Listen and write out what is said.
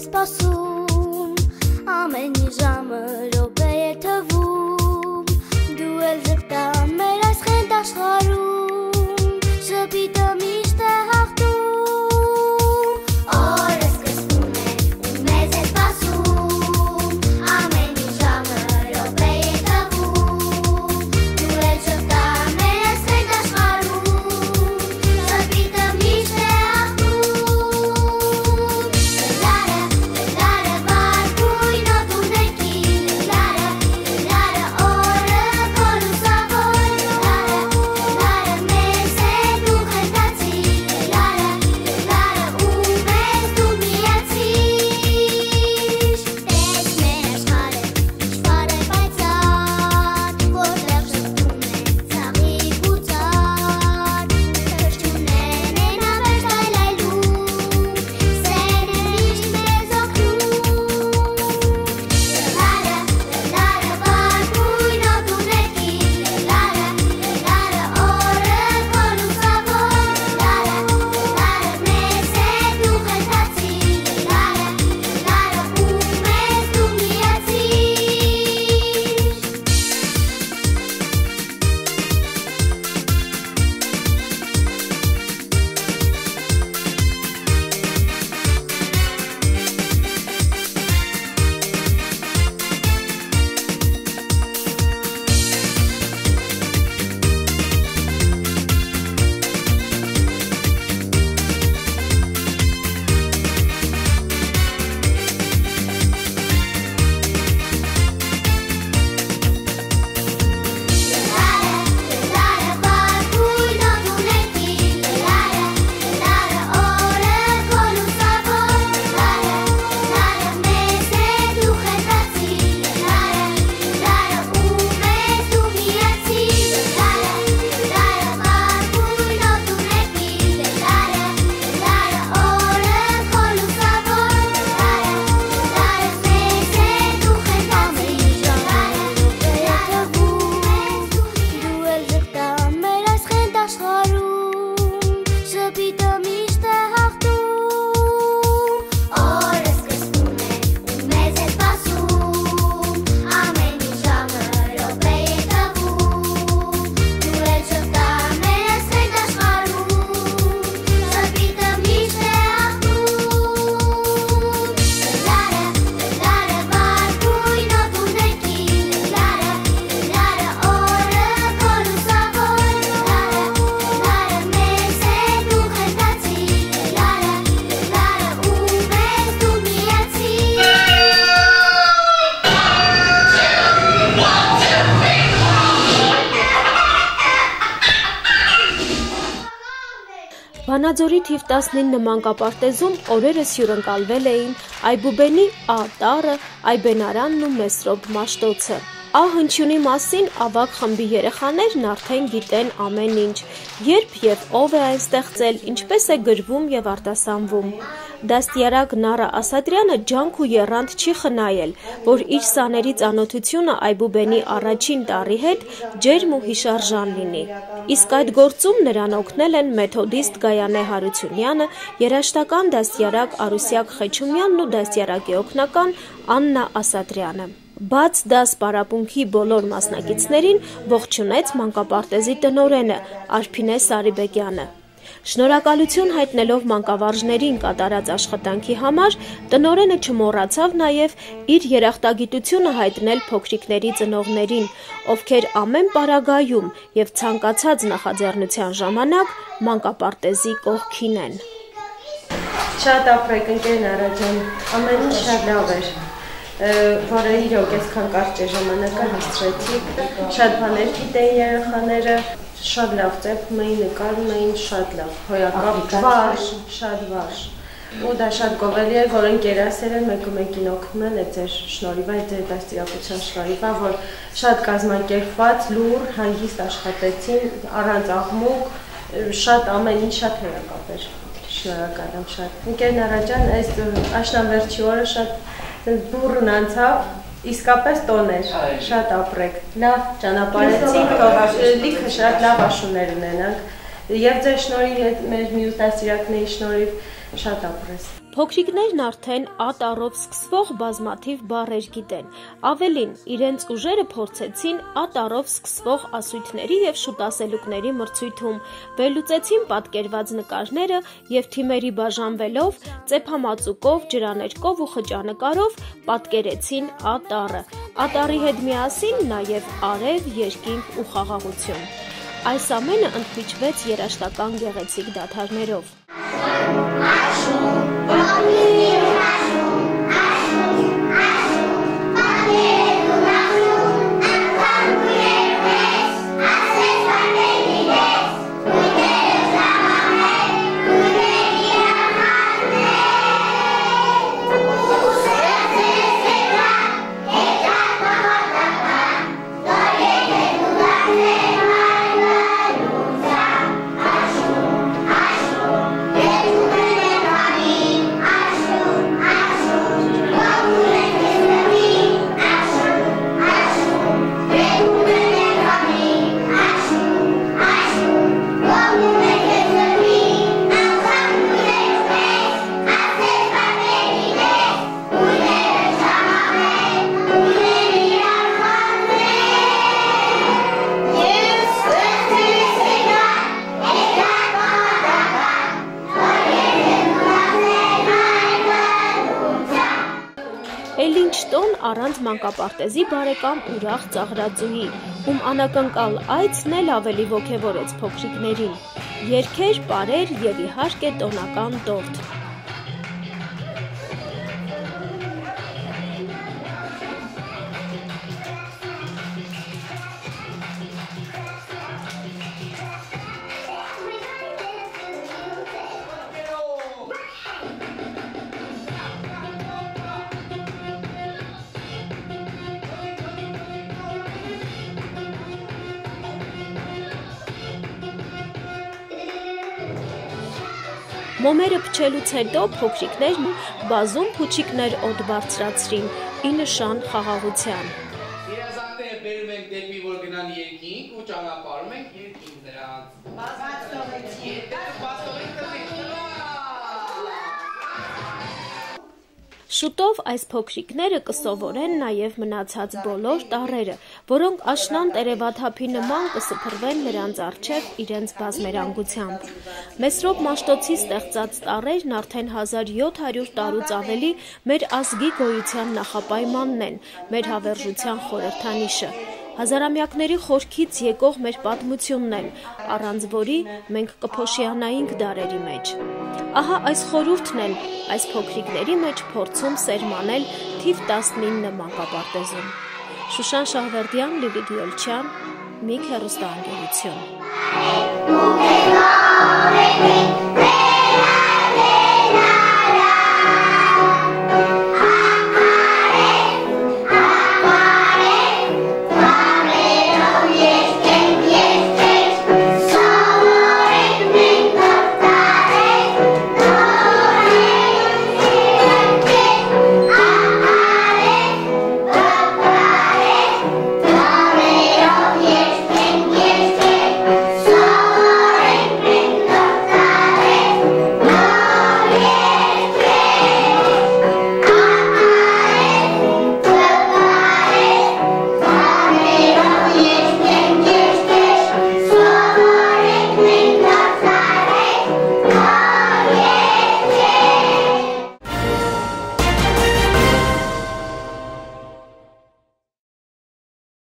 սպասում, ամեն մի ժամը րոպե է թվում, դու էլ ժպտա մեր այս խենթ աշխարհում, ժպիտը միշտ է հաղթում, օրը սկսվում է ու մեզ է սպասում, ամեն մի ժամը րոպե է թվում, դու էլ ժպտա մեր այս խենթ աշխարհում, ժպիտը միշտ է Վանաձորի թիվ 19 մանկապարտեզում օրերս հյուրընկալվել էին Այբուբենի Ա տարը, Այբենարանն ու Մեսրոբ Մաշտոցը։ Ա հնչյունի մասին ավագ խմբի երեխաներն արդեն գիտեն ամեն ինչ, երբ եւ ով է այն ստեղծել, ինչպես է գրվում եւ արտասանվում։ Դաստիարակ Նարա Ասատրյանը ջանք ու եռանդ չի խնայել, որ իր սաների ծանոթությունը Այբուբենի առաջին տարի հետ ջերմ ու հիշարժան լինի։ Իսկ այդ գործում նրան օգնել են մեթոդիստ Գայանե Հարությունյանը, երաժշտական դաստիարակ Արուսյակ Խեչումյանն ու դաստիարակի օգնական Աննա Ասատրյանը։ Բաց դաս պարապմունքի բոլոր մասնակիցներին ողջունեց մանկապարտեզի տնօրենը Արփինե Սարիբեկյանը։ Շնորհակալություն հայտնելով մանկավարժներին կատարած աշխատանքի համար, տնօրենը չմոռացավ նաև իր երախտագիտությունը հայտնել փոքրիկների ծնողներին, ովքեր ամեն պարագայում եւ ցանկացած նախաձեռնության ժամանակ մանկապարտեզի կողքին են։ Շատ ապրեք ընկեր Նարա ջան, ամեն ինչ շատ լավ էր, որը իրոք այսքան կարճ ժամանակը հասցրեցիք, շատ բաներ գիտեին երեխաները, շատ լավ ծեփում էին, նկարում էին, շատ լավ, հոյակապ վարժ, շատ վարժ, ու դա շատ գովելի էր, որ ընկերասերը մեկին օգնում են, այդ ձեր շնորհիվ, այդ ձեր դաստիարակության շնորհիվ, որ շատ կազմակերպված, լուր, հանգիստ աշխատեցին, առանց աղմուկ, շատ ամեն ինչ շատ հոյակապ էր, շնորհակալ եմ շատ։ Ընկեր Նարա ջան, այս աշնանվերջի օրը շատ բուրըն անցավ, իսկապես տոն էր, շատ ապրեք, լավ ճանապարհեցինք, լիքը շատ լավ աշուններ ունենանք, եւ ձեր շնորհիվ, մեր մյուս դաստիարակների շնորհիվ շատ ապրես։ Փոքրիկներն արդեն «ա» տառով սկսվող բազմաթիվ բառեր գիտեն, ավելին իրենց ուժերը փորձեցին «ա» տառով սկսվող ասույթների և շուտասելուկների մրցույթում, վերլուծեցին պատկերված նկարները և թիմերի բաժանվելով ծեփամածուկով, ջրաներկով ու խճանկարով պատկերեցին «ա» տառը, «ա» տառի հետ միասին նաև արև, երկինք ու խաղաղություն։ Այս ամենը ընդմիջվեց երաժշտական գեղեցիկ դադարներով։ Էլինչտոն առանց մանկապարտեզի բարեկամ ուրախ ծաղրածուի, ում անակնկալ այցն էլ ավելի ոգևորեց փոքրիկներին, երգեր, պարեր և իհարկե տոնական տորթ։ Մոմերը փչելուց հետո փոքրիկներն բազում փուչիկներ օդ բարձրացրին ի նշան խաղաղության։ Երազանքները բերում ենք դեպի որ գնան երկինք ու ճանապարհում ենք երկինք նրանց։ Շուտով այս փոքրիկները կսովորեն նաև մնացած բոլոր տառերը, որոնք աշնան տերևաթափի նման կսփռվեն նրանց առջև իրենց բազմերանգությամբ։ Մեսրոպ Մաշտոցի ստեղծած տառերն արդեն 1700 տարուց ավելի մեր ազգի գոյության նախապայմանն են, մեր հավերժության խորհրդանիշը։ Հազարամյակների խորքից եկող մեր պատմությունն են, առանց որի մենք կփոշիանայինք դարերի մեջ։ Ահա այս խորհուրդն են այս փոքրիկների մեջ փորձում սերմանել թիվ 19 մանկապարտեզում։ Շուշան Շահվերդյան, Լիլիթ Յոլչյան, MIG հեռուստաընկերություն։